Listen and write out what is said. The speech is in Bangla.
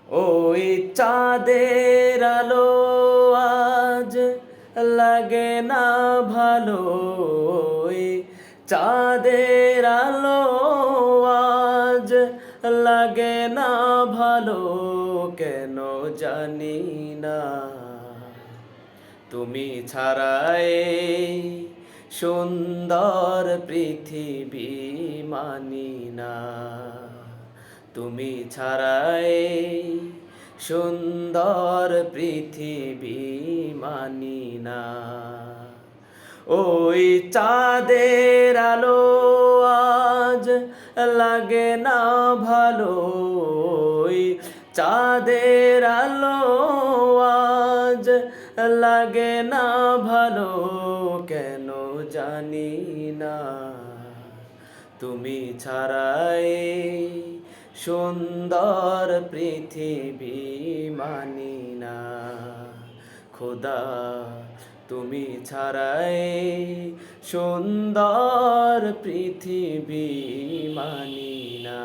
ওই চাঁদের আলো আজ লাগে না ভালো, ওই চাঁদের আলো আজ লাগে না ভালো, কেন জানি না। তুমি ছাড়াই সুন্দর পৃথিবী মানি না, তুমি ছাড়াই সুন্দর পৃথিবী মানি না। ওই চাঁদের আলো আজ লাগে না ভালো, ওই চাঁদের আলো আজ লাগে না ভালো, কেন জানি না। তুমি ছাড়াই সুন্দর পৃথিবী মানি না। খোদা তুমি ছাড়াই সুন্দর পৃথিবী মানি না।